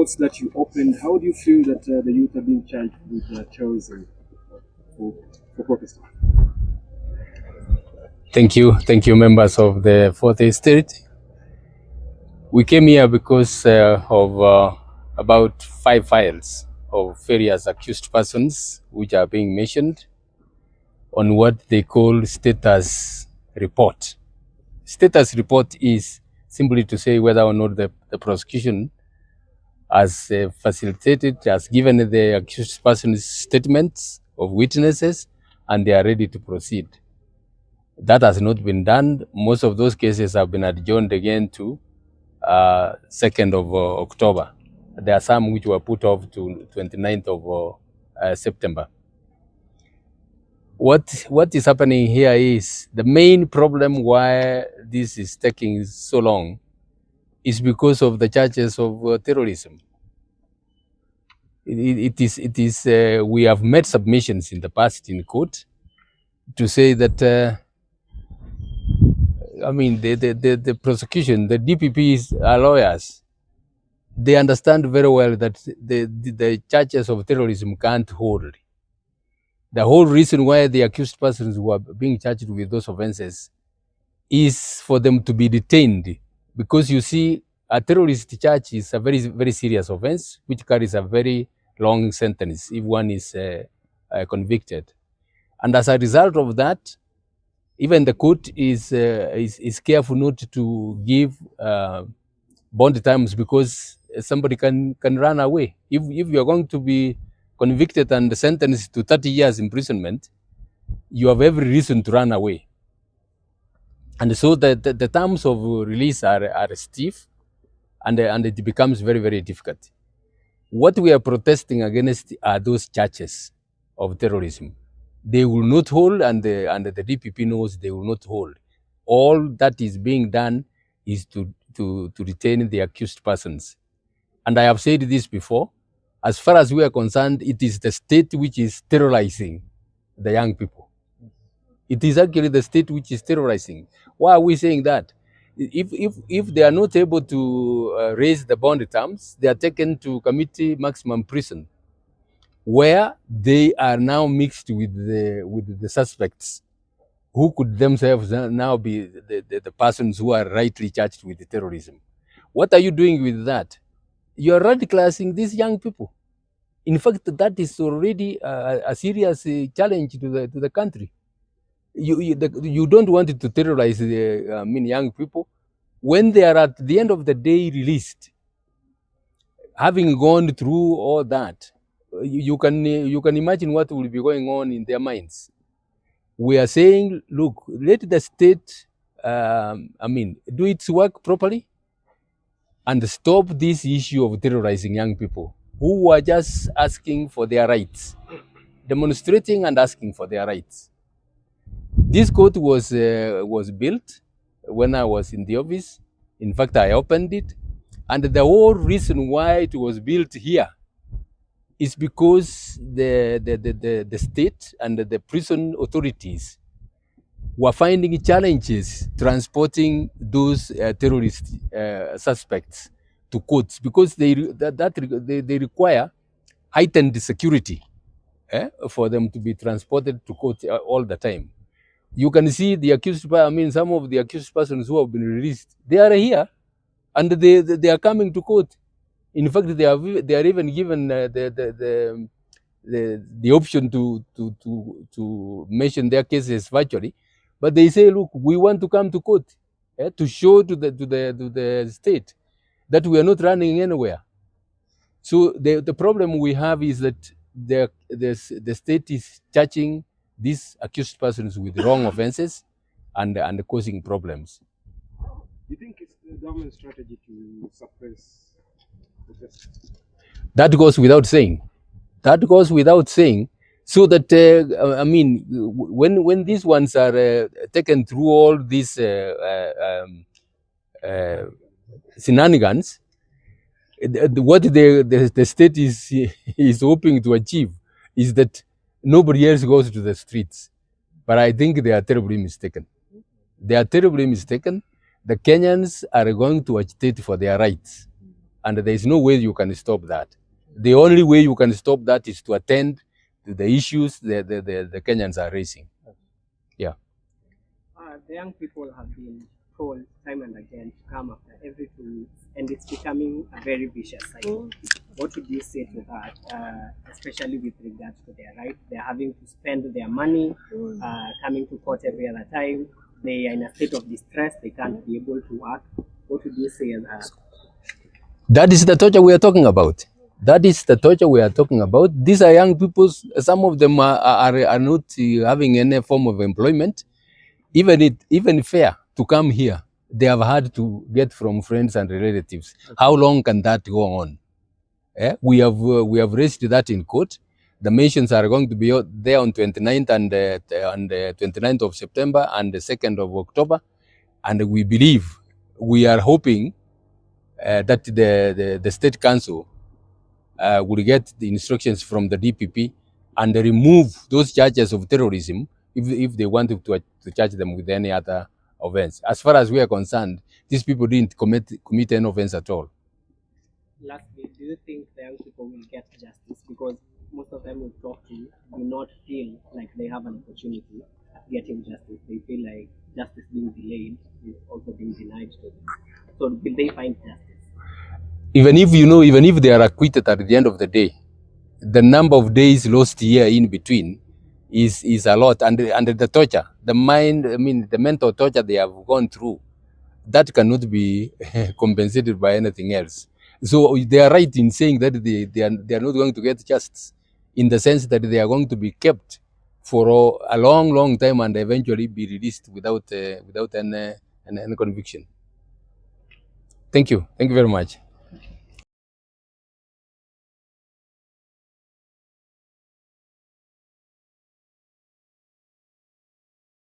courts that you opened, how do you feel that the youth are being charged with terrorism for protesting? Thank you, members of the Fourth Estate. We came here because of about 5 files of various accused persons which are being mentioned on what they call status report. Status report is simply to say whether or not the prosecution has facilitated, has given the accused persons statements of witnesses, and they are ready to proceed. That has not been done. Most of those cases have been adjourned again to 2nd of October. There are some which were put off to 29th of September. What is happening here is the main problem why this is taking so long is because of the charges of terrorism. It is we have made submissions in the past in court to say that the prosecution, the DPPs are lawyers. They understand very well that the charges of terrorism can't hold. The whole reason why the accused persons who are being charged with those offenses is for them to be detained. Because you see, a terrorist charge is a very, very serious offense, which carries a very long sentence if one is convicted. And as a result of that, even the court is careful not to give bond terms, because somebody can run away. If you're going to be convicted and sentenced to 30 years imprisonment, you have every reason to run away. And so the terms of release are stiff, and it becomes very, very difficult. What we are protesting against are those charges of terrorism. They will not hold, and the DPP knows they will not hold. All that is being done is to retain the accused persons. And I have said this before, as far as we are concerned, it is the state which is terrorizing the young people. It is actually the state which is terrorizing. Why are we saying that? If they are not able to raise the bond terms, they are taken to committee maximum prison, where they are now mixed with the suspects, who could themselves now be the persons who are rightly charged with terrorism. What are you doing with that? You are radicalizing these young people. In fact, that is already a serious challenge to the country. You don't want to terrorize the young people when they are at the end of the day released, having gone through all that. You can imagine what will be going on in their minds. We are saying, look, let the state do its work properly and stop this issue of terrorizing young people who are just asking for their rights, demonstrating and asking for their rights. This court was built when I was in the office. In fact, I opened it, and the whole reason why it was built here is because the state and the prison authorities were finding challenges transporting those terrorist suspects to courts, because they require heightened security for them to be transported to court all the time. You can see the accused, some of the accused persons who have been released, they are here, and they are coming to court. In fact, they are even given the option to mention their cases virtually, but they say, look, we want to come to court to show to the state that we are not running anywhere. So the problem we have is that the state is charging these accused persons with wrong offenses and causing problems. Do you think it's the government's strategy to suppress protests? That goes without saying. So that when these ones are taken through all these shenanigans, what the state is hoping to achieve is that nobody else goes to the streets. But I think they are terribly mistaken. The Kenyans are going to agitate for their rights, and there is no way you can stop that. The only way you can stop that is to attend to the issues the Kenyans are raising. Yeah. The young people have been told time and again to come after every 2 weeks, and it's becoming a very vicious cycle. What would you say to that, especially with regards to their right? They're having to spend their money, coming to court every other time. They are in a state of distress. They can't be able to work. What would you say? That is the torture we are talking about. That is the torture we are talking about. These are young people. Some of them are not having any form of employment. Even fair to come here, they have had to get from friends and relatives. Okay. How long can that go on? We have raised that in court. The mentions are going to be there on 29th and 29th of September and the 2nd of October. And we are hoping that the State Council will get the instructions from the DPP and remove those charges of terrorism if they want to charge them with any other offense. As far as we are concerned, these people didn't commit any offense at all. Lastly, do you think the young people will get justice? Because most of them we talk to do not feel like they have an opportunity at getting justice. They feel like justice being delayed is also being denied to them. So will they find justice? Even if they are acquitted at the end of the day, the number of days lost here in between is a lot, and the torture, the mental torture they have gone through, that cannot be compensated by anything else. So they are right in saying that they are not going to get justice, in the sense that they are going to be kept for a long time and eventually be released without any conviction. Thank you very much.